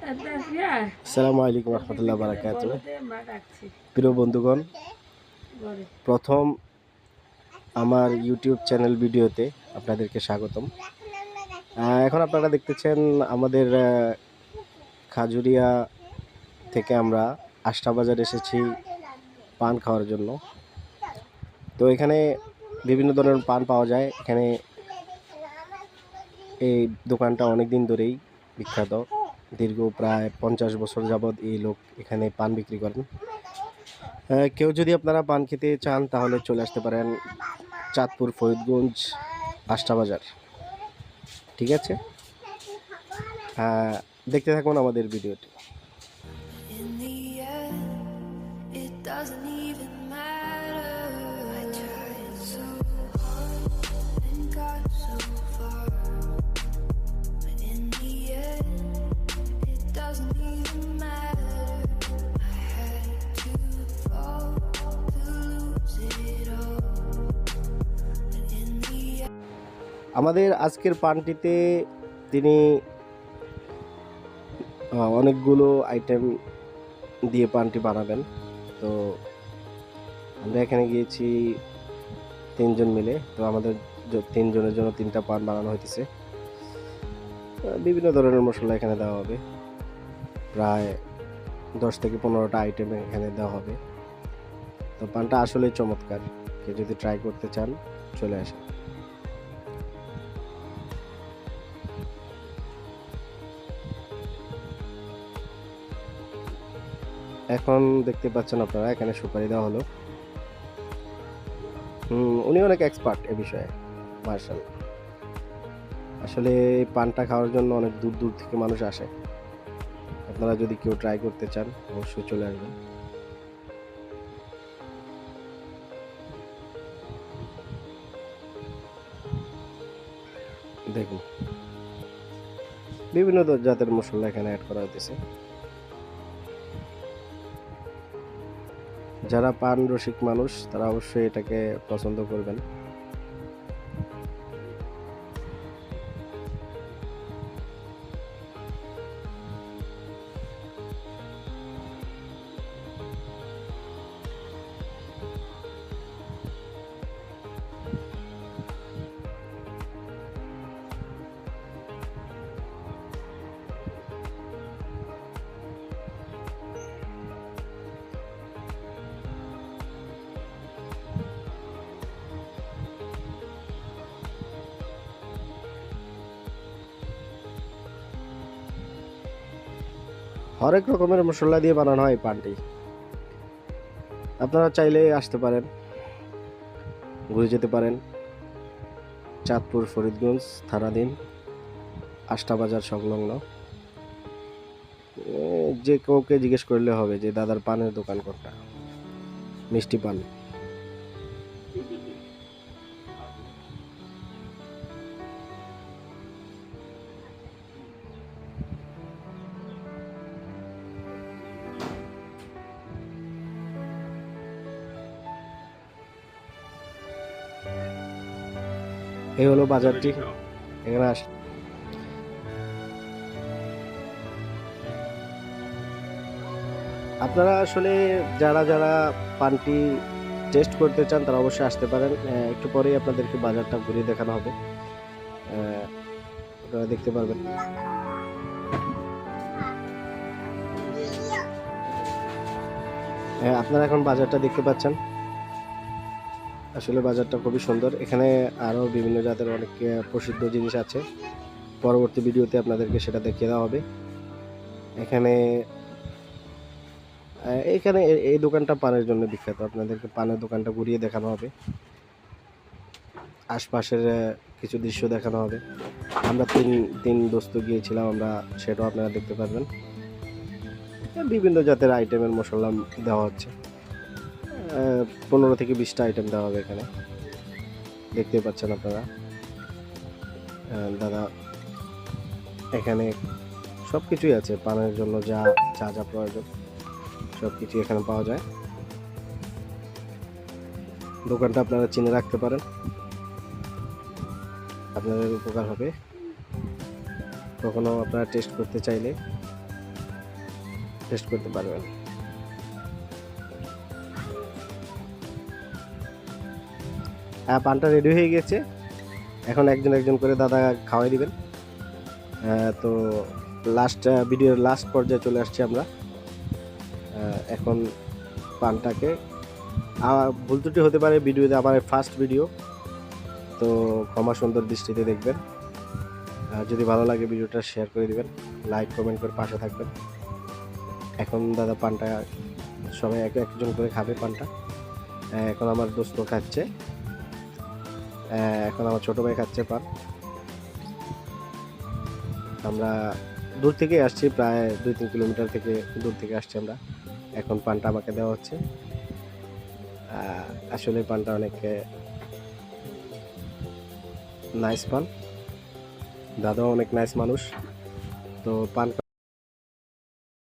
আসসালামু আলাইকুম রহমতুল্লাহ বারাকাতুহু। প্রিয় বন্ধুগণ, প্রথম আমার ইউটিউব চ্যানেল ভিডিওতে আপনাদেরকে স্বাগতম। এখন আপনারা দেখতেছেন আমাদের খাজুরিয়া থেকে আমরা আষ্টাবাজার এসেছি পান খাওয়ার জন্য। তো এখানে বিভিন্ন ধরনের পান পাওয়া যায়। এখানে এই দোকানটা অনেক দিন ধরেই বিখ্যাত। দীর্ঘ প্রায় 50 বছর যাবৎ এই লোক এখানে পান বিক্রি করেন। কেউ যদি আপনারা পান খেতে চান তাহলে চলে আসতে পারেন চাঁদপুর ফরিদগঞ্জ আষ্টাবাজার। ঠিক আছে, দেখতে থাকুন আমাদের ভিডিওটি। আমাদের আজকের পানটিতে তিনি অনেকগুলো আইটেম দিয়ে পানটি বানাবেন। তো আমরা এখানে গিয়েছি 3 জন মিলে। তো আমাদের 3 জনের জন্য 3টা পান বানানো হইতেছে। বিভিন্ন ধরনের মশলা এখানে দেওয়া হবে, প্রায় 10 থেকে 15টা আইটেম এখানে দেওয়া হবে। তো পানটা আসলে চমৎকার। কেউ যদি ট্রাই করতে চান চলে আসেন। এখন দেখতে পাচ্ছেন আপনারা এখানে সুপারি দেওয়া হলো। উনি অনেক এক্সপার্ট এ বিষয়ে, মাশাআল্লাহ। আসলে পানটা খাওয়ার জন্য অনেক দূর দূর থেকে মানুষ আসে। আপনারা যদি কেউ ট্রাই করতে চান অবশ্যই চলে আসবেন। দেখুন, বিভিন্ন জাতের মশলা এখানে অ্যাড করা হয়েছে। যারা পান রসিক মানুষ তারা অবশ্যই এটাকে পছন্দ করবেন। হরেক রকমের মশলা দিয়ে বানানো হয় পানটি। আপনারা চাইলে আসতে পারেন, ঘুরে যেতে পারেন। চাঁদপুর ফরিদগঞ্জ থানাধীন আষ্টাবাজার সংলগ্ন। যে কাউকে জিজ্ঞেস করলে হবে যে দাদার পানের দোকান কোনটা, মিষ্টি পান। এই হলো বাজারটি। এখানে আপনারা আসলে যারা যারা পানটি টেস্ট করতে চান তারা অবশ্যই আসতে পারেন। একটু পরেই আপনাদেরকে বাজারটা ঘুরিয়ে দেখানো হবে, আপনারা দেখতে পারবেন। আপনারা এখন বাজারটা দেখতে পাচ্ছেন। আসলে বাজারটা খুবই সুন্দর। এখানে আরও বিভিন্ন জাতের অনেক প্রসিদ্ধ জিনিস আছে। পরবর্তী ভিডিওতে আপনাদেরকে সেটা দেখিয়ে দেওয়া হবে। এখানে এই দোকানটা পানের জন্য বিখ্যাত। আপনাদেরকে পানের দোকানটা ঘুরিয়ে দেখানো হবে, আশপাশের কিছু দৃশ্য দেখানো হবে। আমরা তিন দোস্ত গিয়েছিলাম, আমরা সেটাও আপনারা দেখতে পারবেন। বিভিন্ন জাতের আইটেমের মশলা দেওয়া হচ্ছে। 15 থেকে 20টা আইটেম দেওয়া হবে এখানে, দেখতে পাচ্ছেন আপনারা। দাদা এখানে সব কিছুই আছে পানের জন্য, যা যা যা প্রয়োজন সব কিছু এখানে পাওয়া যায়। দোকানটা আপনারা চিনে রাখতে পারেন, আপনাদের উপকার হবে। কখনো আপনারা টেস্ট করতে চাইলে টেস্ট করতে পারবেন। পানটা রেডি হয়ে গেছে, এখন একজন একজন করে দাদা খাওয়াই দিবেন। তো ভিডিওর লাস্ট পর্যায়ে চলে আসছি আমরা। এখন পানটাকে ভুল ত্রুটি হতে পারে ভিডিওতে, আমার ফার্স্ট ভিডিও, তো ক্ষমা সুন্দর দৃষ্টিতে দেখবেন। যদি ভালো লাগে ভিডিওটা শেয়ার করে দিবেন, লাইক কমেন্ট করে পাশে থাকবেন। এখন দাদা পানটা সবাই একজন করে খাবে পানটা। এখন আমার দোস্ত খাচ্ছে, এখন আমার ছোট ভাই খাচ্ছে পান। আমরা দূর থেকে আসছি, প্রায় 2-3 কিলোমিটার থেকে দূর থেকে আসছি আমরা। এখন পানটা আমাকে দেওয়া হচ্ছে। আসলে পানটা অনেক নাইস পান, দাদাও অনেক নাইস মানুষ। তো পান